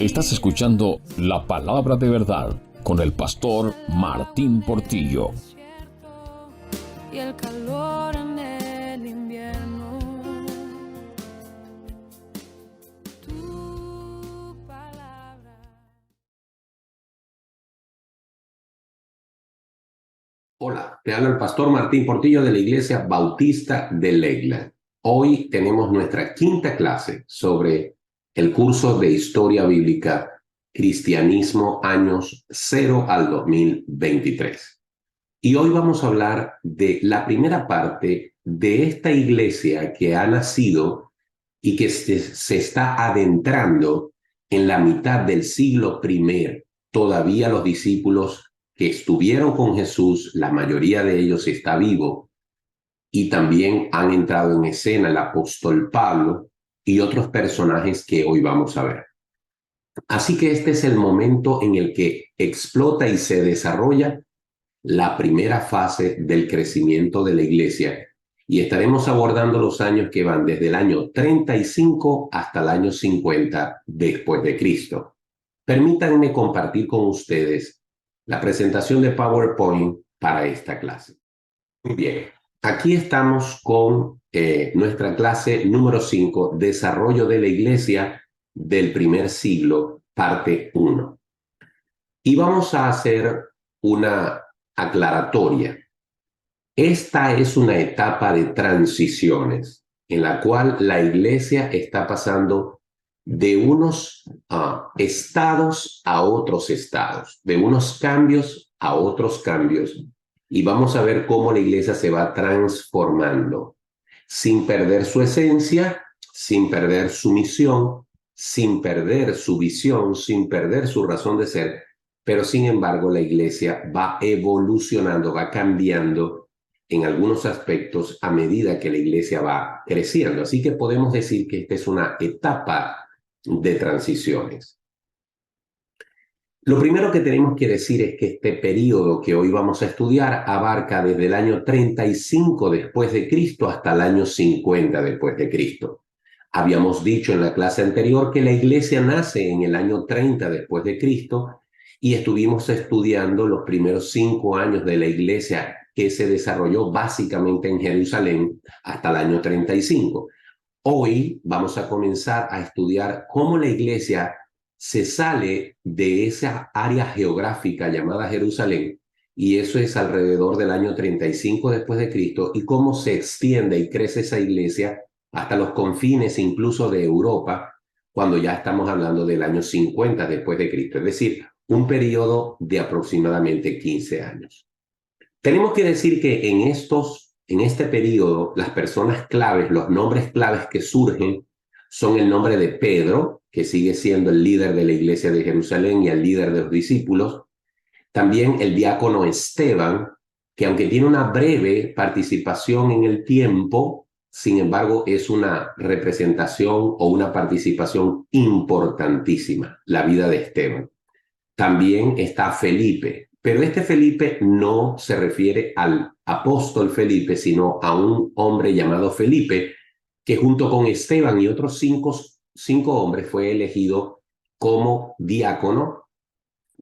Estás escuchando La Palabra de Verdad con el pastor Martín Portillo. Y el calor en el invierno. Tu palabra. Hola, te habla el pastor Martín Portillo de la Iglesia Bautista de Lakeland. Hoy tenemos nuestra quinta clase sobre el curso de Historia Bíblica, Cristianismo, años 0 al 2023. Y hoy vamos a hablar de la primera parte de esta iglesia que ha nacido y que se está adentrando en la mitad del siglo I. Todavía los discípulos que estuvieron con Jesús, la mayoría de ellos está vivo, y también han entrado en escena el apóstol Pablo y otros personajes que hoy vamos a ver. Así que este es el momento en el que explota y se desarrolla la primera fase del crecimiento de la iglesia, y estaremos abordando los años que van desde el año 35 hasta el año 50 después de Cristo. Permítanme compartir con ustedes la presentación de PowerPoint para esta clase. Muy bien, aquí estamos con nuestra clase número 5, Desarrollo de la Iglesia del primer siglo, parte 1. Y vamos a hacer una aclaratoria. Esta es una etapa de transiciones en la cual la iglesia está pasando de unos estados a otros estados, de unos cambios a otros cambios, y vamos a ver cómo la iglesia se va transformando sin perder su esencia, sin perder su misión, sin perder su visión, sin perder su razón de ser, pero sin embargo la iglesia va evolucionando, va cambiando en algunos aspectos a medida que la iglesia va creciendo. Así que podemos decir que esta es una etapa de transiciones. Lo primero que tenemos que decir es que este periodo que hoy vamos a estudiar abarca desde el año 35 después de Cristo hasta el año 50 después de Cristo. Habíamos dicho en la clase anterior que la iglesia nace en el año 30 después de Cristo y estuvimos estudiando los primeros 5 años de la iglesia que se desarrolló básicamente en Jerusalén hasta el año 35. Hoy vamos a comenzar a estudiar cómo la iglesia se sale de esa área geográfica llamada Jerusalén, y eso es alrededor del año 35 después de Cristo, y cómo se extiende y crece esa iglesia hasta los confines incluso de Europa, cuando ya estamos hablando del año 50 después de Cristo, es decir, un periodo de aproximadamente 15 años. Tenemos que decir que en este periodo, las personas claves, los nombres claves que surgen son el nombre de Pedro, que sigue siendo el líder de la iglesia de Jerusalén y el líder de los discípulos. También el diácono Esteban, que aunque tiene una breve participación en el tiempo, sin embargo es una representación o una participación importantísima, la vida de Esteban. También está Felipe, pero este Felipe no se refiere al apóstol Felipe, sino a un hombre llamado Felipe, que junto con Esteban y otros cinco hombres fue elegido como diácono,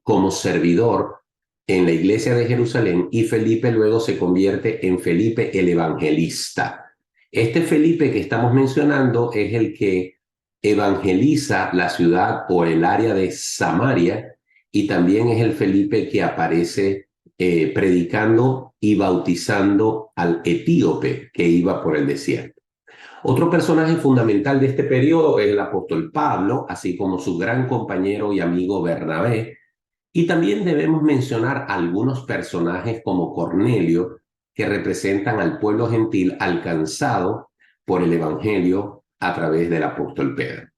como servidor en la iglesia de Jerusalén, y Felipe luego se convierte en Felipe el evangelista. Este Felipe que estamos mencionando es el que evangeliza la ciudad o el área de Samaria, y también es el Felipe que aparece predicando y bautizando al etíope que iba por el desierto. Otro personaje fundamental de este periodo es el apóstol Pablo, así como su gran compañero y amigo Bernabé. Y también debemos mencionar algunos personajes como Cornelio, que representan al pueblo gentil alcanzado por el evangelio a través del apóstol Pedro.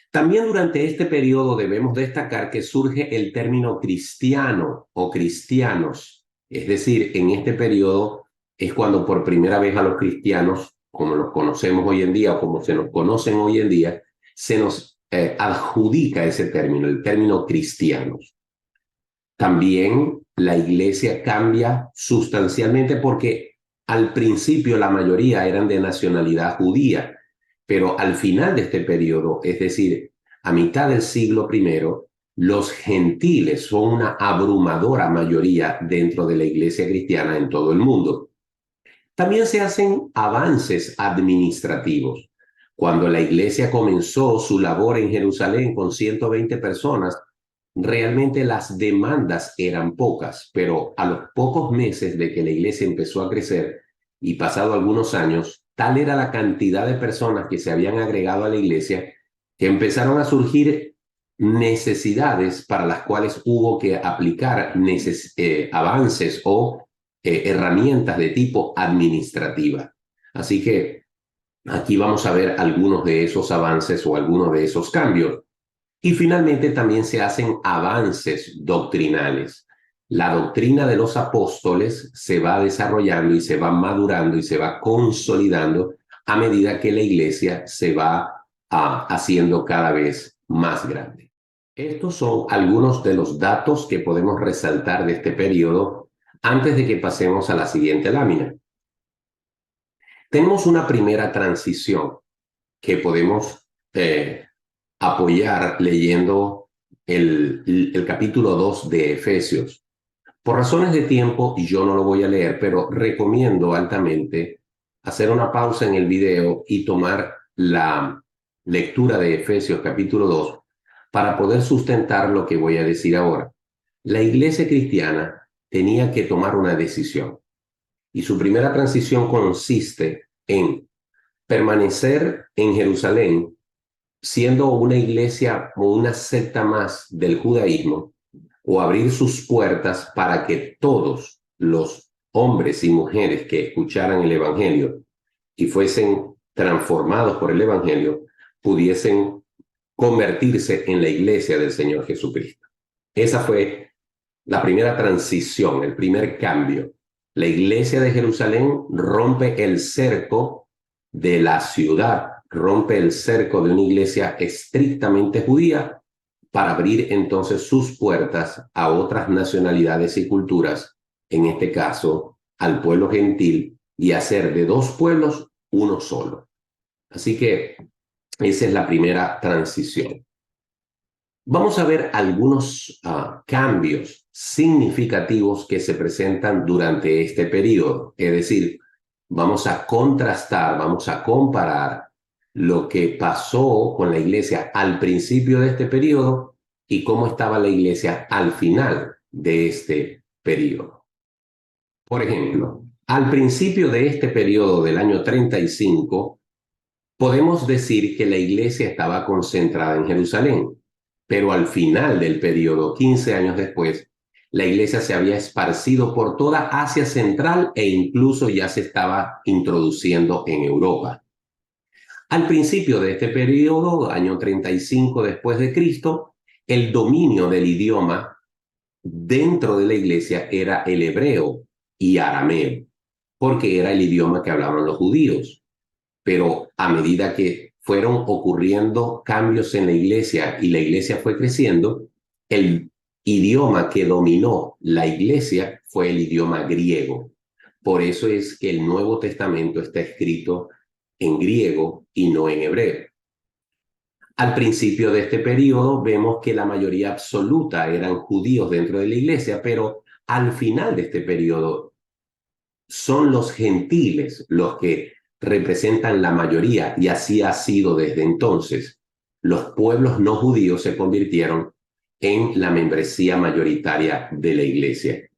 También durante este periodo debemos destacar que surge el término cristiano o cristianos. Es decir, en este periodo es cuando por primera vez a los cristianos, como los conocemos hoy en día o como se nos conocen hoy en día, se nos adjudica ese término, el término cristianos. También la iglesia cambia sustancialmente porque al principio la mayoría eran de nacionalidad judía, pero al final de este periodo, es decir, a mitad del siglo I, los gentiles son una abrumadora mayoría dentro de la iglesia cristiana en todo el mundo. También se hacen avances administrativos. Cuando la iglesia comenzó su labor en Jerusalén con 120 personas, realmente las demandas eran pocas, pero a los pocos meses de que la iglesia empezó a crecer y pasado algunos años, tal era la cantidad de personas que se habían agregado a la iglesia que empezaron a surgir necesidades para las cuales hubo que aplicar avances o herramientas de tipo administrativa. Así que aquí vamos a ver algunos de esos avances o algunos de esos cambios. Y finalmente también se hacen avances doctrinales. La doctrina de los apóstoles se va desarrollando y se va madurando y se va consolidando a medida que la iglesia se va haciendo cada vez más grande. Estos son algunos de los datos que podemos resaltar de este periodo antes de que pasemos a la siguiente lámina. Tenemos una primera transición que podemos apoyar leyendo el capítulo 2 de Efesios. Por razones de tiempo, yo no lo voy a leer, pero recomiendo altamente hacer una pausa en el video y tomar la lectura de Efesios capítulo 2 para poder sustentar lo que voy a decir ahora. La iglesia cristiana tenía que tomar una decisión y su primera transición consiste en permanecer en Jerusalén siendo una iglesia o una secta más del judaísmo, o abrir sus puertas para que todos los hombres y mujeres que escucharan el evangelio y fuesen transformados por el evangelio pudiesen convertirse en la iglesia del Señor Jesucristo. Esa fue la primera transición, el primer cambio. La iglesia de Jerusalén rompe el cerco de la ciudad, rompe el cerco de una iglesia estrictamente judía para abrir entonces sus puertas a otras nacionalidades y culturas, en este caso al pueblo gentil, y hacer de dos pueblos uno solo. Así que esa es la primera transición. Vamos a ver algunos cambios significativos que se presentan durante este periodo. Es decir, vamos a contrastar, vamos a comparar lo que pasó con la iglesia al principio de este periodo y cómo estaba la iglesia al final de este periodo. Por ejemplo, al principio de este periodo del año 35, podemos decir que la iglesia estaba concentrada en Jerusalén, pero al final del periodo, 15 años después, la iglesia se había esparcido por toda Asia Central e incluso ya se estaba introduciendo en Europa. Al principio de este periodo, año 35 después de Cristo, el dominio del idioma dentro de la iglesia era el hebreo y arameo, porque era el idioma que hablaban los judíos. Pero a medida que fueron ocurriendo cambios en la iglesia y la iglesia fue creciendo, el idioma que dominó la iglesia fue el idioma griego. Por eso es que el Nuevo Testamento está escrito en griego y no en hebreo. Al principio de este periodo vemos que la mayoría absoluta eran judíos dentro de la iglesia, pero al final de este periodo son los gentiles los que representan la mayoría, y así ha sido desde entonces. Los pueblos no judíos se convirtieron en la membresía mayoritaria de la iglesia.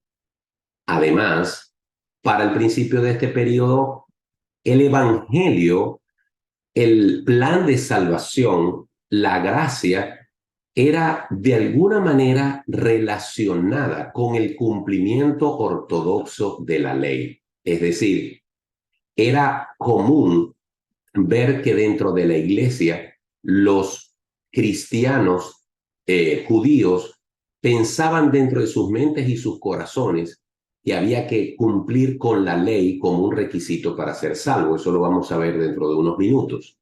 Además, para el principio de este periodo, el evangelio, el plan de salvación, la gracia, era de alguna manera relacionada con el cumplimiento ortodoxo de la ley. Es decir, era común ver que dentro de la iglesia los cristianos judíos pensaban dentro de sus mentes y sus corazones que había que cumplir con la ley como un requisito para ser salvo. Eso lo vamos a ver dentro de unos minutos.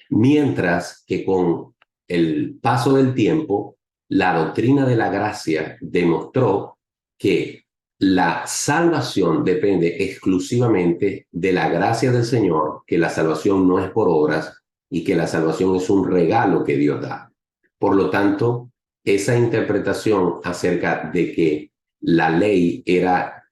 Mientras que con el paso del tiempo, la doctrina de la gracia demostró que la salvación depende exclusivamente de la gracia del Señor, que la salvación no es por obras y que la salvación es un regalo que Dios da. Por lo tanto, esa interpretación acerca de que la ley era,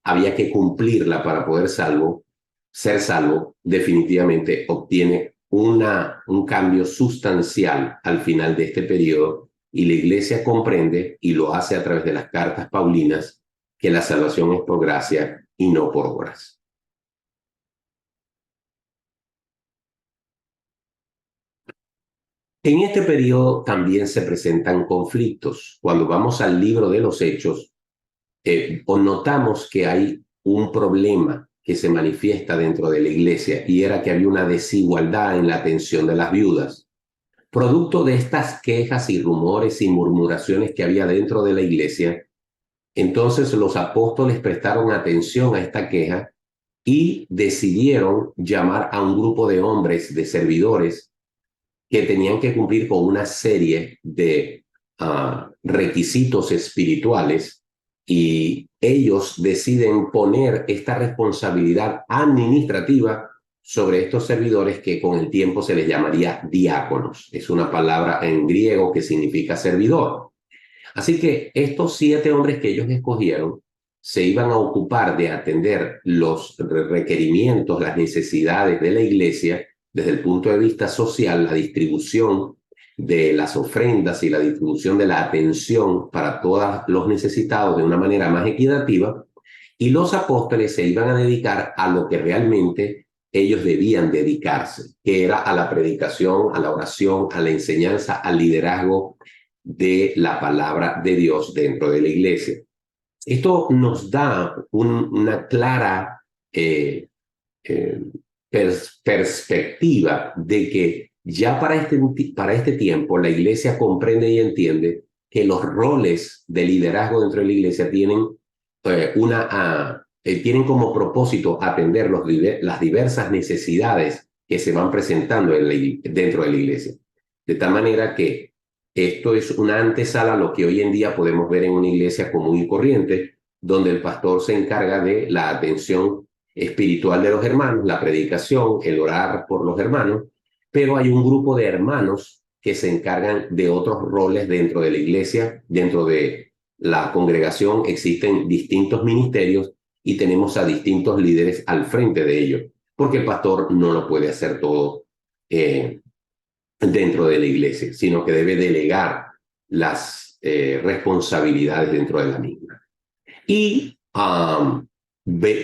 había que cumplirla para poder ser salvo, definitivamente obtiene un cambio sustancial al final de este periodo, y la Iglesia comprende, y lo hace a través de las cartas paulinas, que la salvación es por gracia y no por obras. En este periodo también se presentan conflictos. Cuando vamos al libro de los Hechos, notamos que hay un problema que se manifiesta dentro de la iglesia, y era que había una desigualdad en la atención de las viudas. Producto de estas quejas y rumores y murmuraciones que había dentro de la iglesia, entonces los apóstoles prestaron atención a esta queja y decidieron llamar a un grupo de hombres, de servidores, que tenían que cumplir con una serie de requisitos espirituales, y ellos deciden poner esta responsabilidad administrativa sobre estos servidores, que con el tiempo se les llamaría diáconos. Es una palabra en griego que significa servidor. Así que estos 7 hombres que ellos escogieron se iban a ocupar de atender los requerimientos, las necesidades de la iglesia desde el punto de vista social, la distribución de las ofrendas y la distribución de la atención para todos los necesitados de una manera más equitativa, y los apóstoles se iban a dedicar a lo que realmente ellos debían dedicarse, que era a la predicación, a la oración, a la enseñanza, al liderazgo de la palabra de Dios dentro de la iglesia. Esto nos da una clara perspectiva de que ya para este tiempo la iglesia comprende y entiende que los roles de liderazgo dentro de la iglesia tienen tienen como propósito atender las diversas necesidades que se van presentando dentro de la iglesia. De tal manera que esto es una antesala a lo que hoy en día podemos ver en una iglesia común y corriente, donde el pastor se encarga de la atención espiritual de los hermanos, la predicación, el orar por los hermanos, pero hay un grupo de hermanos que se encargan de otros roles dentro de la iglesia. Dentro de la congregación existen distintos ministerios y tenemos a distintos líderes al frente de ellos, porque el pastor no lo puede hacer todo dentro de la iglesia, sino que debe delegar las responsabilidades dentro de la misma. Y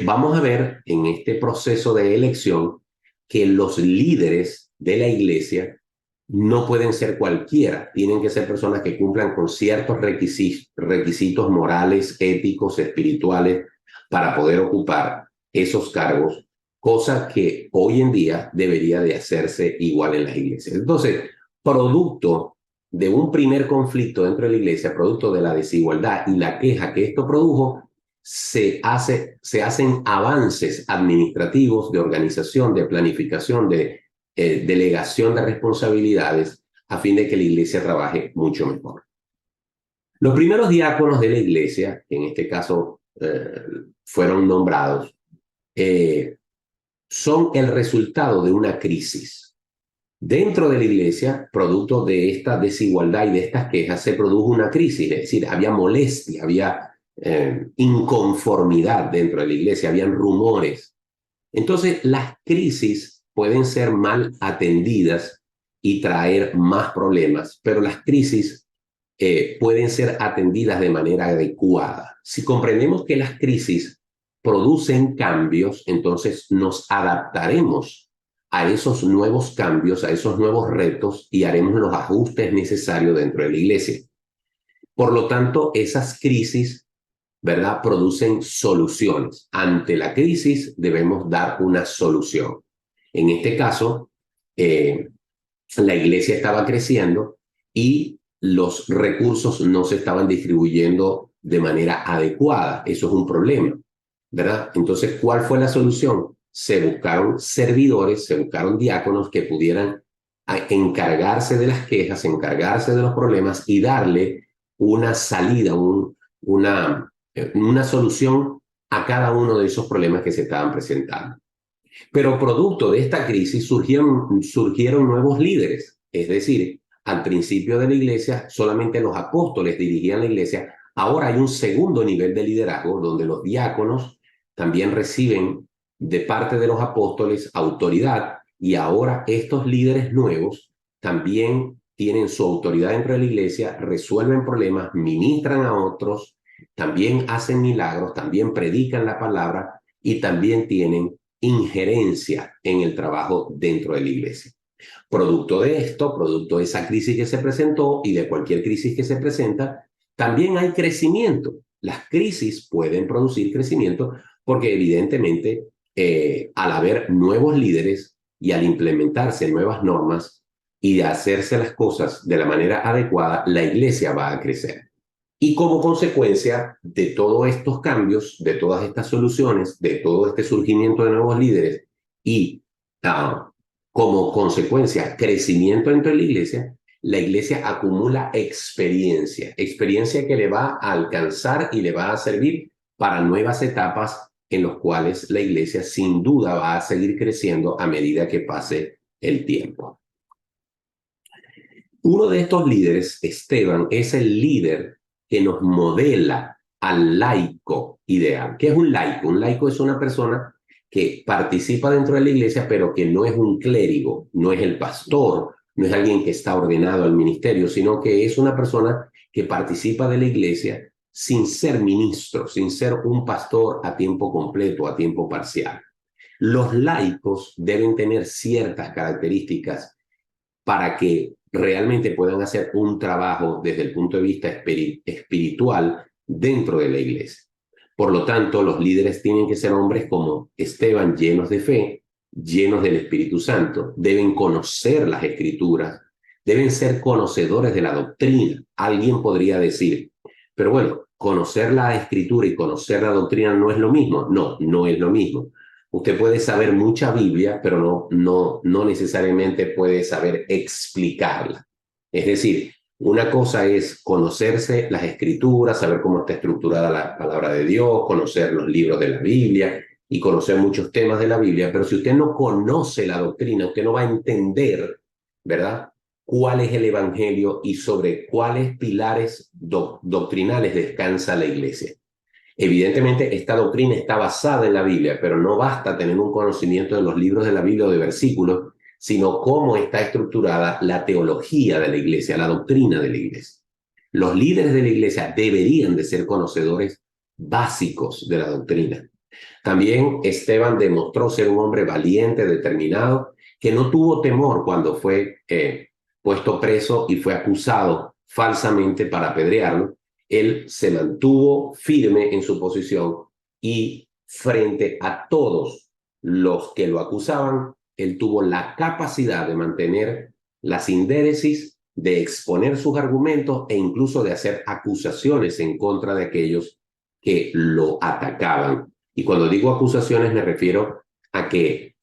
vamos a ver en este proceso de elección que los líderes de la iglesia no pueden ser cualquiera, tienen que ser personas que cumplan con ciertos requisitos morales, éticos, espirituales, para poder ocupar esos cargos, cosa que hoy en día debería de hacerse igual en las iglesias. Entonces, producto de un primer conflicto dentro de la iglesia, producto de la desigualdad y la queja que esto produjo, se hacen avances administrativos, de organización, de planificación, de delegación de responsabilidades, a fin de que la iglesia trabaje mucho mejor. Los primeros diáconos de la iglesia, que en este caso fueron nombrados, son el resultado de una crisis. Dentro de la iglesia, producto de esta desigualdad y de estas quejas, se produjo una crisis, es decir, había molestia, había inconformidad dentro de la iglesia, habían rumores. Entonces, las crisis pueden ser mal atendidas y traer más problemas, pero las crisis pueden ser atendidas de manera adecuada. Si comprendemos que las crisis producen cambios, entonces nos adaptaremos a esos nuevos cambios, a esos nuevos retos, y haremos los ajustes necesarios dentro de la iglesia. Por lo tanto, esas crisis, ¿verdad?, producen soluciones. Ante la crisis debemos dar una solución. En este caso, la iglesia estaba creciendo y los recursos no se estaban distribuyendo de manera adecuada. Eso es un problema, ¿verdad? Entonces, ¿cuál fue la solución? Se buscaron servidores, se buscaron diáconos que pudieran encargarse de las quejas, encargarse de los problemas y darle una salida, una solución a cada uno de esos problemas que se estaban presentando. Pero producto de esta crisis surgieron nuevos líderes, es decir, Al principio de la iglesia, solamente los apóstoles dirigían la iglesia. Ahora hay un segundo nivel de liderazgo donde los diáconos también reciben de parte de los apóstoles autoridad, y ahora estos líderes nuevos también tienen su autoridad dentro de la iglesia, resuelven problemas, ministran a otros, también hacen milagros, también predican la palabra y también tienen injerencia en el trabajo dentro de la iglesia. Producto de esto, producto de esa crisis que se presentó y de cualquier crisis que se presenta, también hay crecimiento. Las crisis pueden producir crecimiento porque evidentemente al haber nuevos líderes y al implementarse nuevas normas y de hacerse las cosas de la manera adecuada, la iglesia va a crecer. Y como consecuencia de todos estos cambios, de todas estas soluciones, de todo este surgimiento de nuevos líderes y como consecuencia crecimiento dentro de la iglesia acumula experiencia que le va a alcanzar y le va a servir para nuevas etapas en las cuales la iglesia sin duda va a seguir creciendo a medida que pase el tiempo. Uno de estos líderes, Esteban, es el líder que nos modela al laico ideal. ¿Qué es un laico? Un laico es una persona que participa dentro de la iglesia, pero que no es un clérigo, no es el pastor, no es alguien que está ordenado al ministerio, sino que es una persona que participa de la iglesia sin ser ministro, sin ser un pastor a tiempo completo, a tiempo parcial. Los laicos deben tener ciertas características para que realmente puedan hacer un trabajo desde el punto de vista espiritual dentro de la iglesia. Por lo tanto, los líderes tienen que ser hombres como Esteban, llenos de fe, llenos del Espíritu Santo, deben conocer las Escrituras, deben ser conocedores de la doctrina. Alguien podría decir, pero bueno, conocer la Escritura y conocer la doctrina no es lo mismo. No, no es lo mismo. Usted puede saber mucha Biblia, pero no necesariamente puede saber explicarla. Es decir, una cosa es conocerse las Escrituras, saber cómo está estructurada la palabra de Dios, conocer los libros de la Biblia y conocer muchos temas de la Biblia, pero si usted no conoce la doctrina, usted no va a entender, ¿verdad?, cuál es el Evangelio y sobre cuáles pilares doctrinales descansa la iglesia. Evidentemente, esta doctrina está basada en la Biblia, pero no basta tener un conocimiento de los libros de la Biblia o de versículos, sino cómo está estructurada la teología de la iglesia, la doctrina de la iglesia. Los líderes de la iglesia deberían de ser conocedores básicos de la doctrina. También Esteban demostró ser un hombre valiente, determinado, que no tuvo temor cuando fue puesto preso y fue acusado falsamente para apedrearlo. Él se mantuvo firme en su posición y frente a todos los que lo acusaban, él tuvo la capacidad de mantener la sindéresis, de exponer sus argumentos e incluso de hacer acusaciones en contra de aquellos que lo atacaban. Y cuando digo acusaciones me refiero a que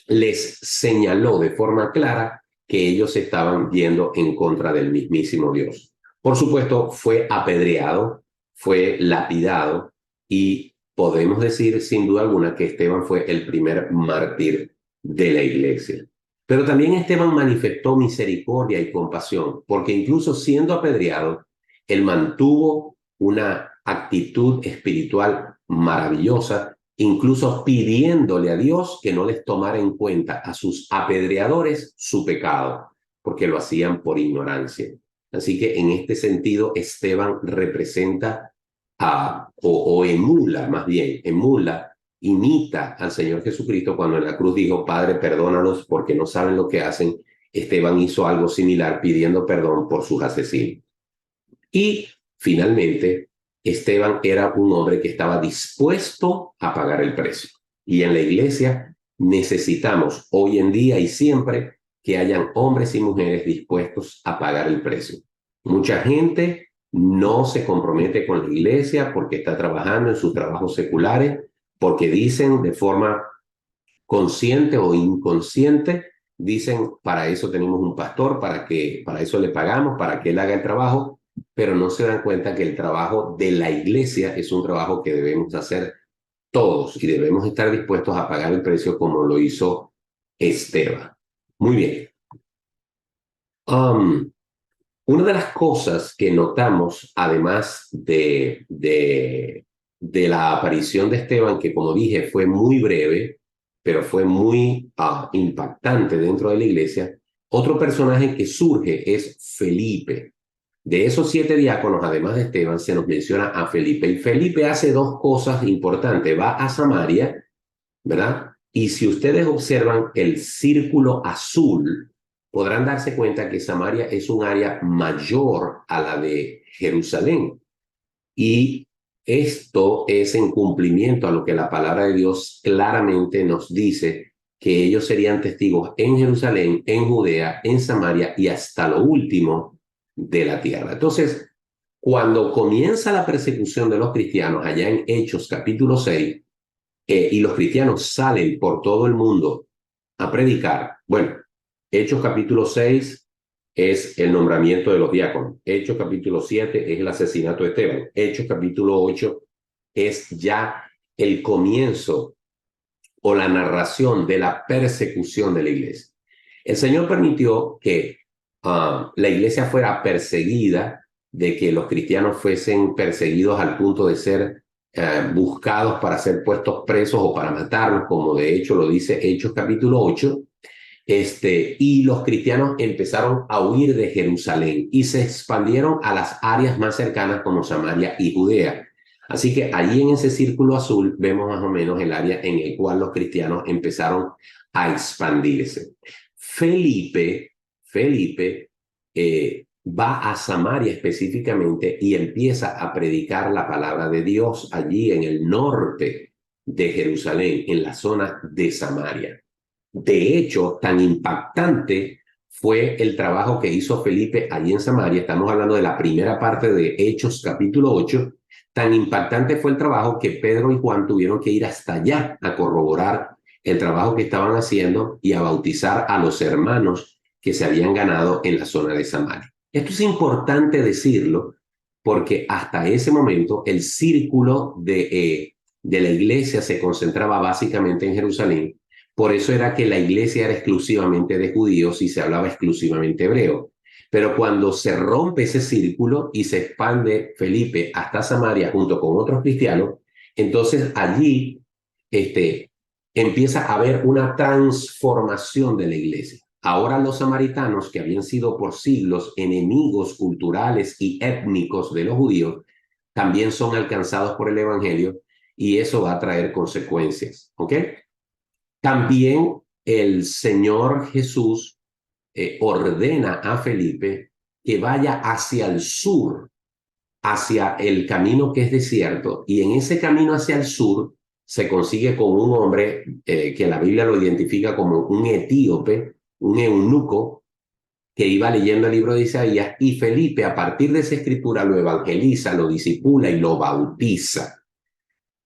les señaló de forma clara que ellos estaban yendo en contra del mismísimo Dios. Por supuesto, fue apedreado, fue lapidado y podemos decir sin duda alguna que Esteban fue el primer mártir de la iglesia. Pero también Esteban manifestó misericordia y compasión, porque incluso siendo apedreado, él mantuvo una actitud espiritual maravillosa, incluso pidiéndole a Dios que no les tomara en cuenta a sus apedreadores su pecado, porque lo hacían por ignorancia. Así que en este sentido, Esteban representa o emula, más bien, imita al Señor Jesucristo cuando en la cruz dijo, Padre, perdónalos porque no saben lo que hacen. Esteban hizo algo similar pidiendo perdón por sus asesinos. Y finalmente, Esteban era un hombre que estaba dispuesto a pagar el precio. Y en la iglesia necesitamos hoy en día y siempre que hayan hombres y mujeres dispuestos a pagar el precio. Mucha gente no se compromete con la iglesia porque está trabajando en sus trabajos seculares, porque dicen de forma consciente o inconsciente, dicen, para eso tenemos un pastor, para eso le pagamos, para que él haga el trabajo, pero no se dan cuenta que el trabajo de la iglesia es un trabajo que debemos hacer todos y debemos estar dispuestos a pagar el precio como lo hizo Esteban. Muy bien. Una de las cosas que notamos, además de la aparición de Esteban, que como dije fue muy breve, pero fue muy impactante dentro de la iglesia, otro personaje que surge es Felipe. De esos 7 diáconos, además de Esteban, se nos menciona a Felipe. Y Felipe hace 2 cosas importantes. Va a Samaria, ¿verdad? Y si ustedes observan el círculo azul, podrán darse cuenta que Samaria es un área mayor a la de Jerusalén. Y esto es en cumplimiento a lo que la palabra de Dios claramente nos dice, que ellos serían testigos en Jerusalén, en Judea, en Samaria y hasta lo último de la tierra. Entonces, cuando comienza la persecución de los cristianos allá en Hechos capítulo 6, y los cristianos salen por todo el mundo a predicar, bueno, Hechos capítulo 6 es el nombramiento de los diáconos. Hechos capítulo 7 es el asesinato de Esteban. Hechos capítulo 8 es ya el comienzo o la narración de la persecución de la iglesia. El Señor permitió que la iglesia fuera perseguida, de que los cristianos fuesen perseguidos al punto de ser buscados para ser puestos presos o para matarlos, como de hecho lo dice Hechos capítulo 8. Y los cristianos empezaron a huir de Jerusalén y se expandieron a las áreas más cercanas como Samaria y Judea. Así que allí en ese círculo azul vemos más o menos el área en el cual los cristianos empezaron a expandirse. Felipe va a Samaria específicamente y empieza a predicar la palabra de Dios allí en el norte de Jerusalén, en la zona de Samaria. De hecho, tan impactante fue el trabajo que hizo Felipe allí en Samaria. Estamos hablando de la primera parte de Hechos capítulo 8. Tan impactante fue el trabajo que Pedro y Juan tuvieron que ir hasta allá a corroborar el trabajo que estaban haciendo y a bautizar a los hermanos que se habían ganado en la zona de Samaria. Esto es importante decirlo porque hasta ese momento el círculo de la iglesia se concentraba básicamente en Jerusalén. Por eso era que la iglesia era exclusivamente de judíos y se hablaba exclusivamente hebreo. Pero cuando se rompe ese círculo y se expande Felipe hasta Samaria junto con otros cristianos, entonces allí empieza a haber una transformación de la iglesia. Ahora los samaritanos, que habían sido por siglos enemigos culturales y étnicos de los judíos, también son alcanzados por el evangelio y eso va a traer consecuencias, ¿ok? También el Señor Jesús ordena a Felipe que vaya hacia el sur, hacia el camino que es desierto, y en ese camino hacia el sur se consigue con un hombre que la Biblia lo identifica como un etíope, un eunuco, que iba leyendo el libro de Isaías, y Felipe a partir de esa escritura lo evangeliza, lo discipula y lo bautiza.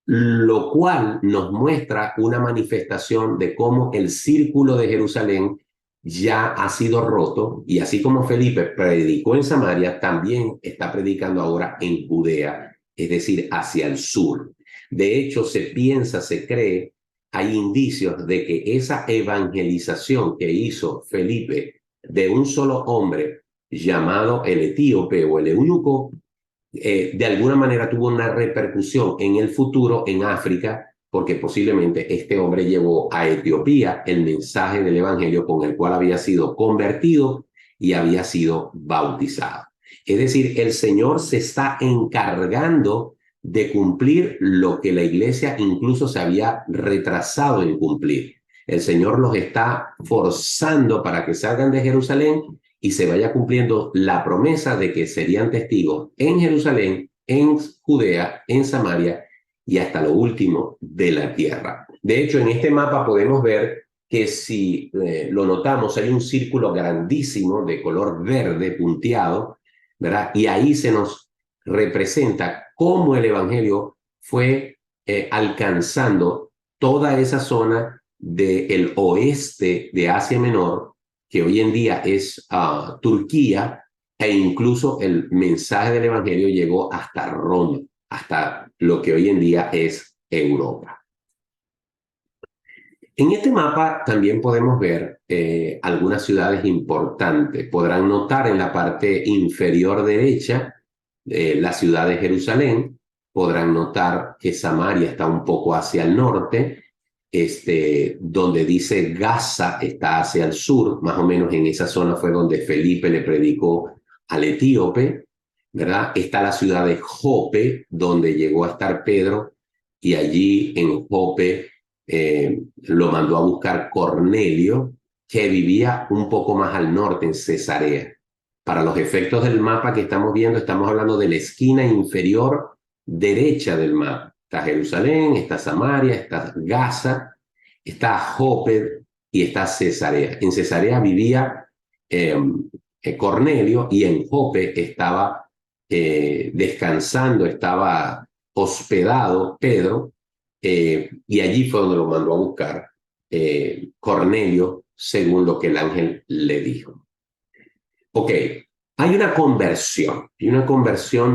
Lo cual nos muestra una manifestación de cómo el círculo de Jerusalén ya ha sido roto, y así como Felipe predicó en Samaria, también está predicando ahora en Judea, es decir, hacia el sur. De hecho, se piensa, se cree, hay indicios de que esa evangelización que hizo Felipe de un solo hombre llamado el etíope o el eunuco, de alguna manera tuvo una repercusión en el futuro en África, porque posiblemente este hombre llevó a Etiopía el mensaje del evangelio con el cual había sido convertido y había sido bautizado. Es decir, el Señor se está encargando de cumplir lo que la iglesia incluso se había retrasado en cumplir. El Señor los está forzando para que salgan de Jerusalén y se vaya cumpliendo la promesa de que serían testigos en Jerusalén, en Judea, en Samaria y hasta lo último de la tierra. De hecho, en este mapa podemos ver que si lo notamos, hay un círculo grandísimo de color verde punteado, ¿verdad? Y ahí se nos representa cómo el evangelio fue alcanzando toda esa zona del oeste de Asia Menor, que hoy en día es Turquía, e incluso el mensaje del evangelio llegó hasta Roma, hasta lo que hoy en día es Europa. En este mapa también podemos ver algunas ciudades importantes. Podrán notar en la parte inferior derecha la ciudad de Jerusalén. Podrán notar que Samaria está un poco hacia el norte, donde dice Gaza está hacia el sur, más o menos en esa zona fue donde Felipe le predicó al etíope, ¿verdad? Está la ciudad de Jope, donde llegó a estar Pedro, y allí en Jope lo mandó a buscar Cornelio, que vivía un poco más al norte, en Cesarea. Para los efectos del mapa que estamos viendo, estamos hablando de la esquina inferior derecha del mapa. Está Jerusalén, está Samaria, está Gaza, está Jope y está Cesarea. En Cesarea vivía Cornelio, y en Jope estaba descansando, estaba hospedado Pedro, y allí fue donde lo mandó a buscar Cornelio, según lo que el ángel le dijo. Ok, hay una conversión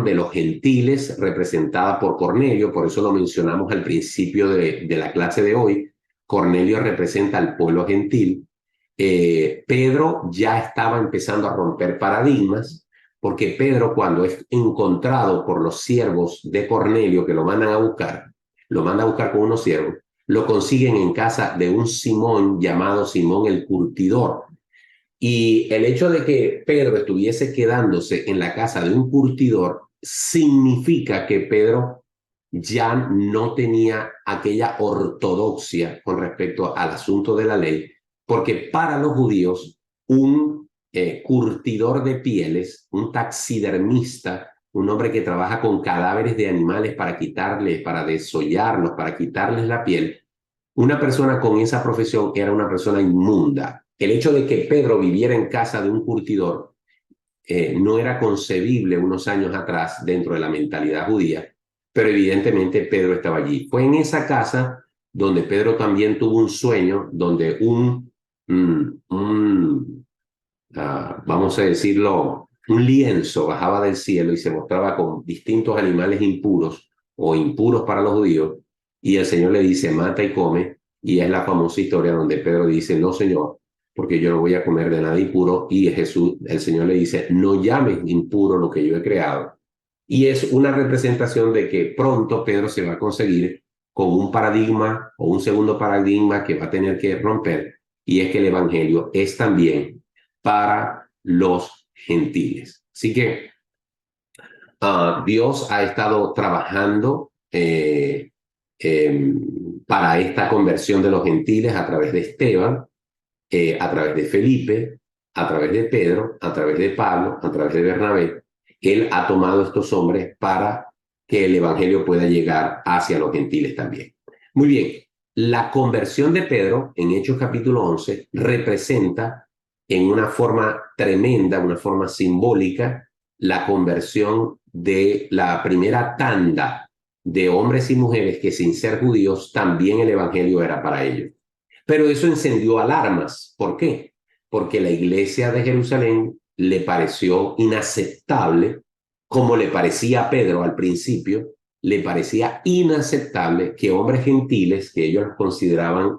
de los gentiles representada por Cornelio, por eso lo mencionamos al principio de la clase de hoy. Cornelio representa al pueblo gentil. Pedro ya estaba empezando a romper paradigmas, porque Pedro, cuando es encontrado por los siervos de Cornelio que lo manda a buscar con unos siervos, lo consiguen en casa de un Simón llamado Simón el Curtidor. Y el hecho de que Pedro estuviese quedándose en la casa de un curtidor significa que Pedro ya no tenía aquella ortodoxia con respecto al asunto de la ley, porque para los judíos un curtidor de pieles, un taxidermista, un hombre que trabaja con cadáveres de animales para quitarles, para desollarlos, para quitarles la piel, una persona con esa profesión era una persona inmunda. El hecho de que Pedro viviera en casa de un curtidor no era concebible unos años atrás dentro de la mentalidad judía, pero evidentemente Pedro estaba allí. Fue en esa casa donde Pedro también tuvo un sueño, donde vamos a decirlo, un lienzo bajaba del cielo y se mostraba con distintos animales impuros o impuros para los judíos, y el Señor le dice, mata y come, y es la famosa historia donde Pedro dice, no, Señor, porque yo no voy a comer de nada impuro, y el Señor le dice, no llames impuro lo que yo he creado. Y es una representación de que pronto Pedro se va a conseguir con un paradigma o un segundo paradigma que va a tener que romper, y es que el evangelio es también para los gentiles. Así que Dios ha estado trabajando para esta conversión de los gentiles a través de Esteban, a través de Felipe, a través de Pedro, a través de Pablo, a través de Bernabé. Él ha tomado estos hombres para que el evangelio pueda llegar hacia los gentiles también. Muy bien, la conversión de Pedro en Hechos capítulo 11 representa en una forma tremenda, una forma simbólica, la conversión de la primera tanda de hombres y mujeres que, sin ser judíos, también el evangelio era para ellos. Pero eso encendió alarmas. ¿Por qué? Porque la iglesia de Jerusalén le pareció inaceptable, como le parecía a Pedro al principio, le parecía inaceptable que hombres gentiles, que ellos los consideraban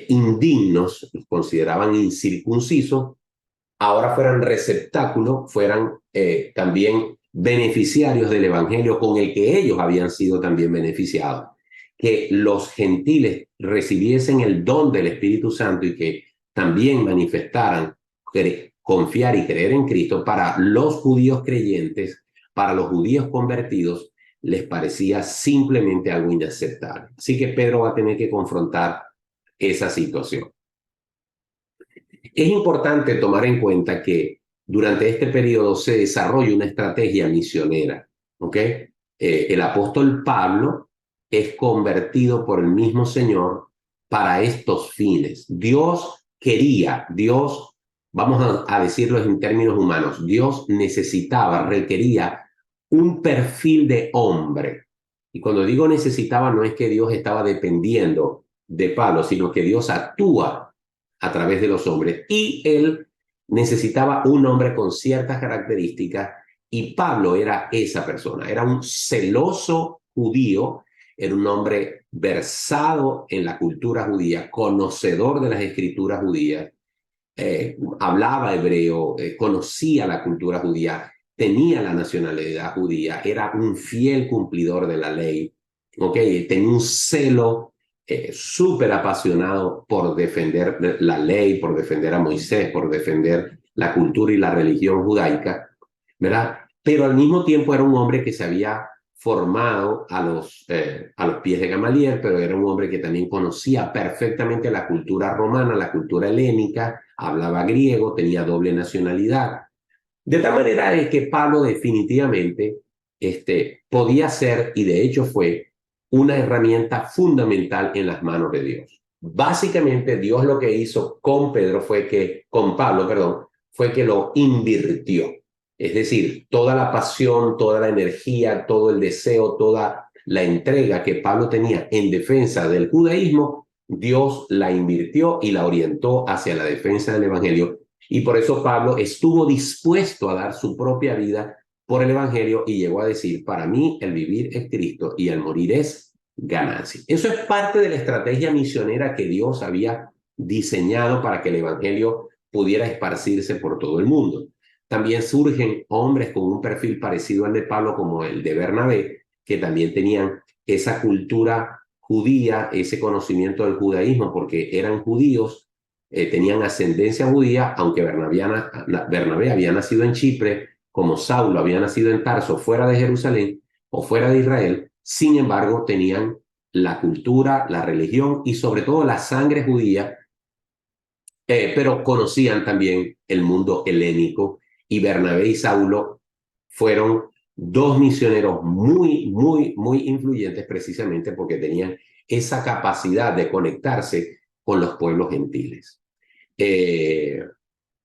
indignos, los consideraban incircuncisos, ahora fueran receptáculos, fueran también beneficiarios del evangelio con el que ellos habían sido también beneficiados. Que los gentiles recibiesen el don del Espíritu Santo y que también manifestaran confiar y creer en Cristo, para los judíos creyentes, para los judíos convertidos, les parecía simplemente algo inaceptable. Así que Pedro va a tener que confrontar esa situación. Es importante tomar en cuenta que durante este periodo se desarrolla una estrategia misionera, ¿ok? El apóstol Pablo es convertido por el mismo Señor para estos fines. Dios quería, vamos a decirlo en términos humanos, Dios necesitaba, requería un perfil de hombre. Y cuando digo necesitaba, no es que Dios estaba dependiendo de Pablo, sino que Dios actúa a través de los hombres. Y él necesitaba un hombre con ciertas características, y Pablo era esa persona. Era un celoso judío era un hombre versado en la cultura judía, conocedor de las escrituras judías, hablaba hebreo, conocía la cultura judía, tenía la nacionalidad judía, era un fiel cumplidor de la ley, ¿okay? Tenía un celo súper apasionado por defender la ley, por defender a Moisés, por defender la cultura y la religión judaica, ¿verdad? Pero al mismo tiempo era un hombre que se había formado a los pies de Gamaliel, pero era un hombre que también conocía perfectamente la cultura romana, la cultura helénica, hablaba griego, tenía doble nacionalidad. De tal manera de que Pablo definitivamente podía ser, y de hecho fue, una herramienta fundamental en las manos de Dios. Básicamente, Dios lo que hizo con Pablo, perdón, fue que lo invirtió. Es decir, toda la pasión, toda la energía, todo el deseo, toda la entrega que Pablo tenía en defensa del judaísmo, Dios la invirtió y la orientó hacia la defensa del evangelio. Y por eso Pablo estuvo dispuesto a dar su propia vida por el evangelio y llegó a decir, para mí el vivir es Cristo y el morir es ganancia. Eso es parte de la estrategia misionera que Dios había diseñado para que el evangelio pudiera esparcirse por todo el mundo. También surgen hombres con un perfil parecido al de Pablo, como el de Bernabé, que también tenían esa cultura judía, ese conocimiento del judaísmo, porque eran judíos, tenían ascendencia judía, aunque Bernabé había nacido en Chipre, como Saulo había nacido en Tarso, fuera de Jerusalén o fuera de Israel. Sin embargo, tenían la cultura, la religión y sobre todo la sangre judía, pero conocían también el mundo helénico. Y Bernabé y Saulo fueron dos misioneros muy, muy, muy influyentes precisamente porque tenían esa capacidad de conectarse con los pueblos gentiles.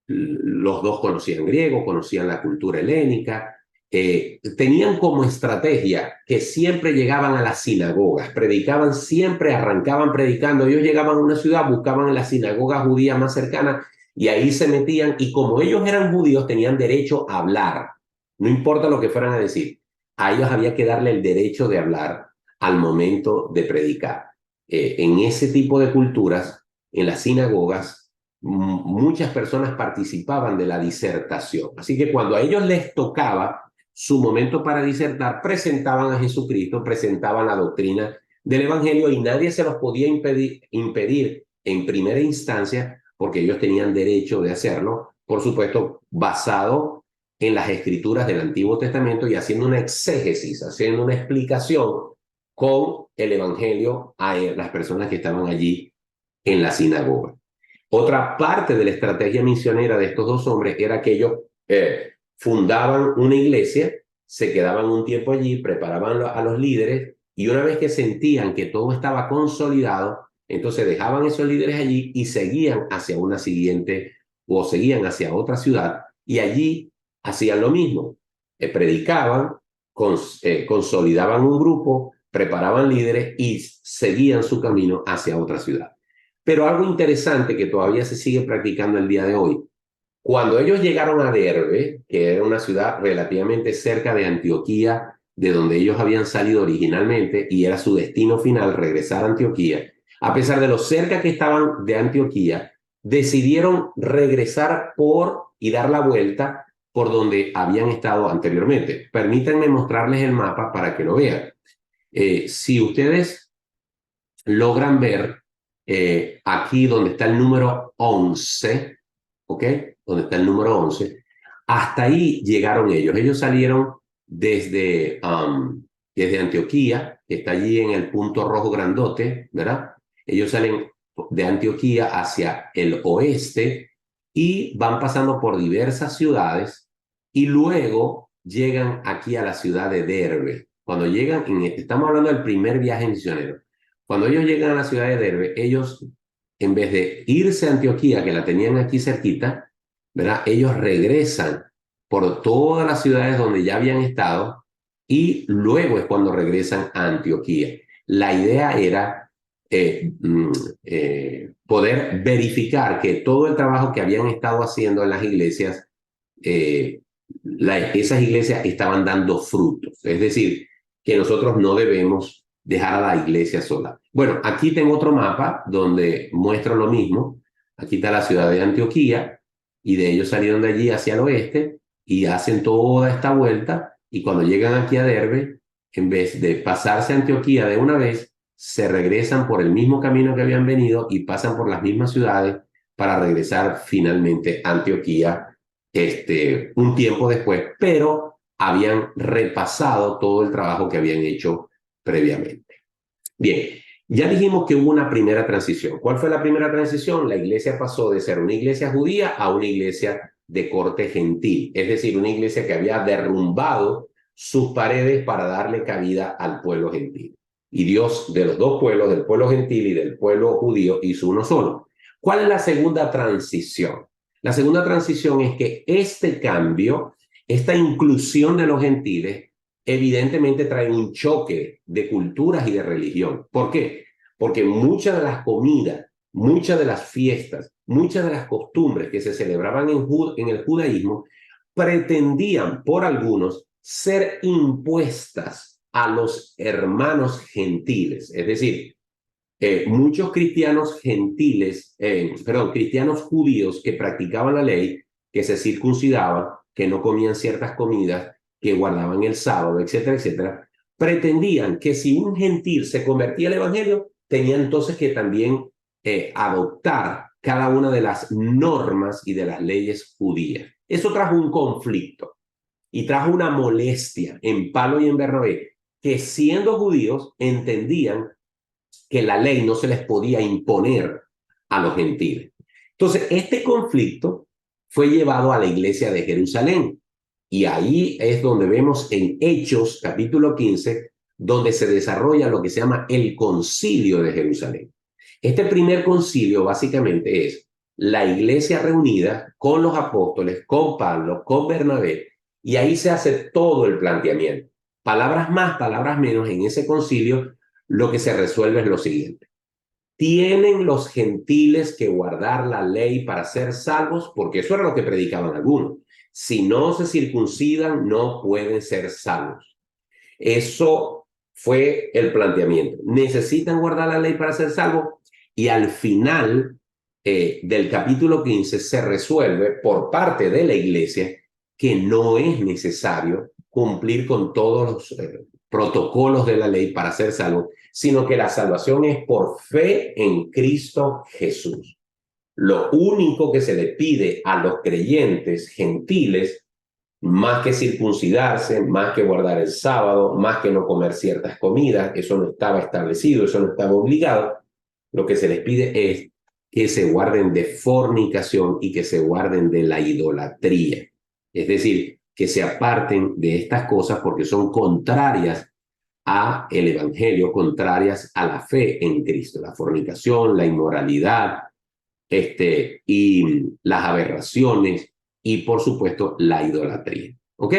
Los dos conocían griego, conocían la cultura helénica, tenían como estrategia que siempre llegaban a las sinagogas, predicaban siempre, arrancaban predicando, ellos llegaban a una ciudad, buscaban la sinagoga judía más cercana y ahí se metían, y como ellos eran judíos tenían derecho a hablar, no importa lo que fueran a decir, a ellos había que darle el derecho de hablar al momento de predicar. En ese tipo de culturas, en las sinagogas, muchas personas participaban de la disertación. Así que cuando a ellos les tocaba su momento para disertar, presentaban a Jesucristo, presentaban la doctrina del evangelio y nadie se los podía impedir en primera instancia porque ellos tenían derecho de hacerlo, por supuesto, basado en las escrituras del Antiguo Testamento y haciendo una exégesis, haciendo una explicación con el evangelio a las personas que estaban allí en la sinagoga. Otra parte de la estrategia misionera de estos dos hombres era que ellos fundaban una iglesia, se quedaban un tiempo allí, preparaban a los líderes y una vez que sentían que todo estaba consolidado, entonces dejaban esos líderes allí y seguían hacia una siguiente o seguían hacia otra ciudad y allí hacían lo mismo. Predicaban, consolidaban un grupo, preparaban líderes y seguían su camino hacia otra ciudad. Pero algo interesante que todavía se sigue practicando el día de hoy, cuando ellos llegaron a Derbe, que era una ciudad relativamente cerca de Antioquía, de donde ellos habían salido originalmente y era su destino final, regresar a Antioquía, a pesar de lo cerca que estaban de Antioquía, decidieron regresar y dar la vuelta por donde habían estado anteriormente. Permítanme mostrarles el mapa para que lo vean. Si ustedes logran ver aquí donde está el número 11, ¿ok? Donde está el número 11, hasta ahí llegaron ellos. Ellos salieron desde Antioquía, que está allí en el punto rojo grandote, ¿verdad? Ellos salen de Antioquía hacia el oeste y van pasando por diversas ciudades y luego llegan aquí a la ciudad de Derbe. Cuando llegan, estamos hablando del primer viaje misionero. Cuando ellos llegan a la ciudad de Derbe, ellos, en vez de irse a Antioquía, que la tenían aquí cerquita, ¿verdad? Ellos regresan por todas las ciudades donde ya habían estado y luego es cuando regresan a Antioquía. La idea era poder verificar que todo el trabajo que habían estado haciendo en las iglesias, esas iglesias estaban dando frutos. Es decir, que nosotros no debemos dejar a la iglesia sola. Bueno, aquí tengo otro mapa donde muestro lo mismo. Aquí está la ciudad de Antioquía y de ellos salieron de allí hacia el oeste y hacen toda esta vuelta y cuando llegan aquí a Derbe, en vez de pasarse a Antioquía de una vez, se regresan por el mismo camino que habían venido y pasan por las mismas ciudades para regresar finalmente a Antioquía un tiempo después, pero habían repasado todo el trabajo que habían hecho previamente. Bien, ya dijimos que hubo una primera transición. ¿Cuál fue la primera transición? La iglesia pasó de ser una iglesia judía a una iglesia de corte gentil, es decir, una iglesia que había derrumbado sus paredes para darle cabida al pueblo gentil. Y Dios, de los dos pueblos, del pueblo gentil y del pueblo judío, hizo uno solo. ¿Cuál es la segunda transición? La segunda transición es que este cambio, esta inclusión de los gentiles, evidentemente trae un choque de culturas y de religión. ¿Por qué? Porque muchas de las comidas, muchas de las fiestas, muchas de las costumbres que se celebraban en el judaísmo pretendían por algunos ser impuestas a los hermanos gentiles. Es decir, muchos cristianos gentiles, cristianos judíos que practicaban la ley, que se circuncidaban, que no comían ciertas comidas, que guardaban el sábado, etcétera, etcétera, pretendían que si un gentil se convertía al evangelio, tenía entonces que también adoptar cada una de las normas y de las leyes judías. Eso trajo un conflicto y trajo una molestia en Pablo y en Bernabé, que siendo judíos entendían que la ley no se les podía imponer a los gentiles. Entonces, este conflicto fue llevado a la iglesia de Jerusalén. Y ahí es donde vemos en Hechos, capítulo 15, donde se desarrolla lo que se llama el concilio de Jerusalén. Este primer concilio básicamente es la iglesia reunida con los apóstoles, con Pablo, con Bernabé, y ahí se hace todo el planteamiento. Palabras más, palabras menos, en ese concilio lo que se resuelve es lo siguiente. ¿Tienen los gentiles que guardar la ley para ser salvos? Porque eso era lo que predicaban algunos. Si no se circuncidan, no pueden ser salvos. Eso fue el planteamiento. ¿Necesitan guardar la ley para ser salvos? Y al final del capítulo 15 se resuelve por parte de la iglesia que no es necesario cumplir con todos los protocolos de la ley para ser salvos, sino que la salvación es por fe en Cristo Jesús. Lo único que se le pide a los creyentes gentiles, más que circuncidarse, más que guardar el sábado, más que no comer ciertas comidas, eso no estaba establecido, eso no estaba obligado, lo que se les pide es que se guarden de fornicación y que se guarden de la idolatría. Es decir, que se aparten de estas cosas porque son contrarias al evangelio, contrarias a la fe en Cristo. La fornicación, la inmoralidad, y las aberraciones y, por supuesto, la idolatría. ¿Ok?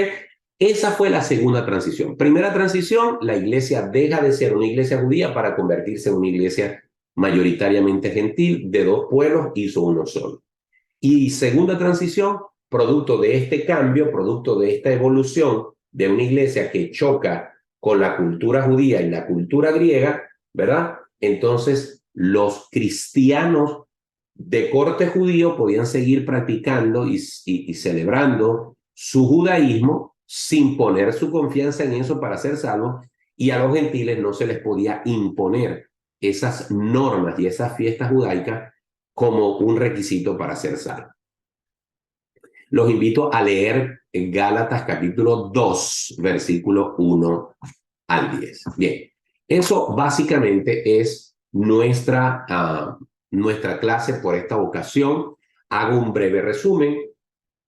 Esa fue la segunda transición. Primera transición, la iglesia deja de ser una iglesia judía para convertirse en una iglesia mayoritariamente gentil, de dos pueblos hizo uno solo. Y segunda transición, producto de este cambio, producto de esta evolución de una iglesia que choca con la cultura judía y la cultura griega, ¿verdad? Entonces, los cristianos de corte judío podían seguir practicando y celebrando su judaísmo sin poner su confianza en eso para ser salvos, y a los gentiles no se les podía imponer esas normas y esas fiestas judaicas como un requisito para ser salvos. Los invito a leer en Gálatas capítulo 2, versículo 1 al 10. Bien, eso básicamente es nuestra clase por esta ocasión. Hago un breve resumen.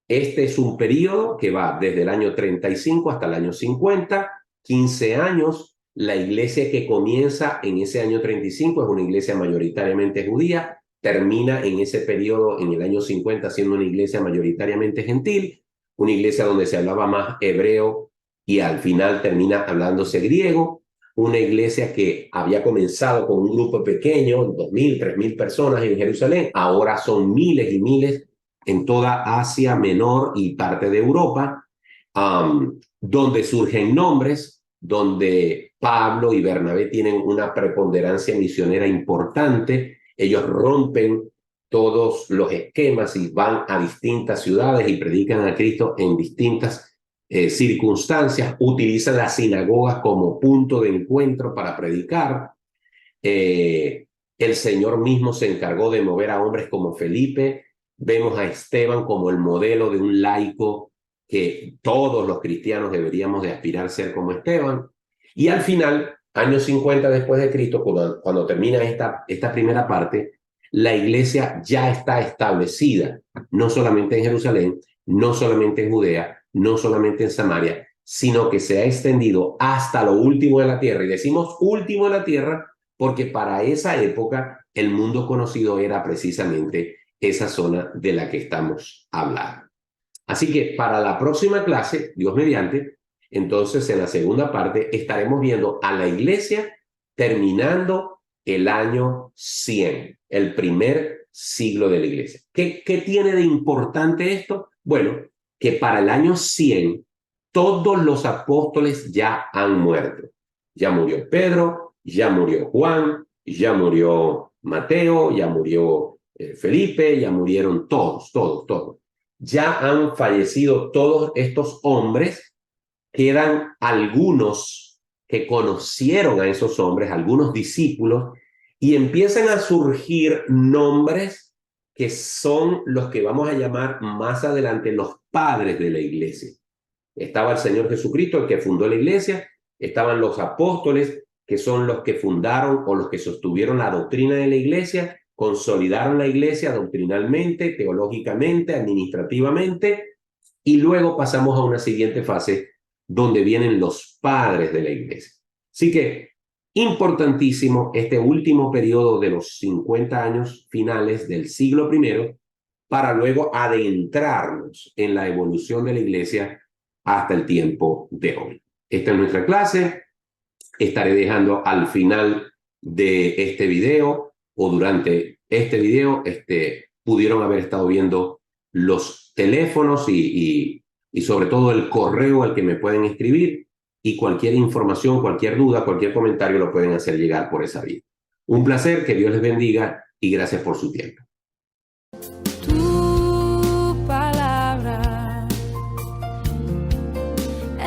Este es un periodo que va desde el año 35 hasta el año 50, 15 años. La iglesia que comienza en ese año 35 es una iglesia mayoritariamente judía, termina en ese periodo en el año 50 siendo una iglesia mayoritariamente gentil, una iglesia donde se hablaba más hebreo y al final termina hablándose griego, una iglesia que había comenzado con un grupo pequeño, 2.000, 3.000 personas en Jerusalén, ahora son miles y miles en toda Asia Menor y parte de Europa, donde surgen nombres, donde Pablo y Bernabé tienen una preponderancia misionera importante. Ellos rompen todos los esquemas y van a distintas ciudades y predican a Cristo en distintas circunstancias. Utilizan las sinagogas como punto de encuentro para predicar. El Señor mismo se encargó de mover a hombres como Felipe. Vemos a Esteban como el modelo de un laico que todos los cristianos deberíamos de aspirar a ser como Esteban. Y al final, años 50 después de Cristo, cuando termina esta primera parte, la iglesia ya está establecida, no solamente en Jerusalén, no solamente en Judea, no solamente en Samaria, sino que se ha extendido hasta lo último de la tierra. Y decimos último de la tierra porque para esa época el mundo conocido era precisamente esa zona de la que estamos hablando. Así que para la próxima clase, Dios mediante, entonces en la segunda parte estaremos viendo a la iglesia terminando el año 100, el primer siglo de la iglesia. ¿Qué tiene de importante esto? Bueno, que para el año 100 todos los apóstoles ya han muerto. Ya murió Pedro, ya murió Juan, ya murió Mateo, ya murió Felipe, ya murieron todos. Ya han fallecido todos estos hombres. Quedan algunos que conocieron a esos hombres, algunos discípulos, y empiezan a surgir nombres que son los que vamos a llamar más adelante los padres de la iglesia. Estaba el Señor Jesucristo, el que fundó la iglesia, estaban los apóstoles, que son los que fundaron o los que sostuvieron la doctrina de la iglesia, consolidaron la iglesia doctrinalmente, teológicamente, administrativamente, y luego pasamos a una siguiente fase donde vienen los padres de la iglesia. Así que importantísimo este último periodo de los 50 años finales del siglo I para luego adentrarnos en la evolución de la iglesia hasta el tiempo de hoy. Esta es nuestra clase. Estaré dejando al final de este video o durante este video, pudieron haber estado viendo los teléfonos y sobre todo el correo al que me pueden escribir, y cualquier información, cualquier duda, cualquier comentario lo pueden hacer llegar por esa vía. Un placer, que Dios les bendiga y gracias por su tiempo. Tu palabra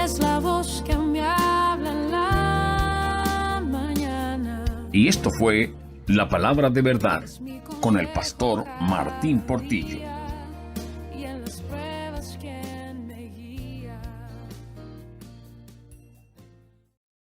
es la voz que me habla en la mañana. Y esto fue La Palabra de Verdad con el pastor Martín Portillo.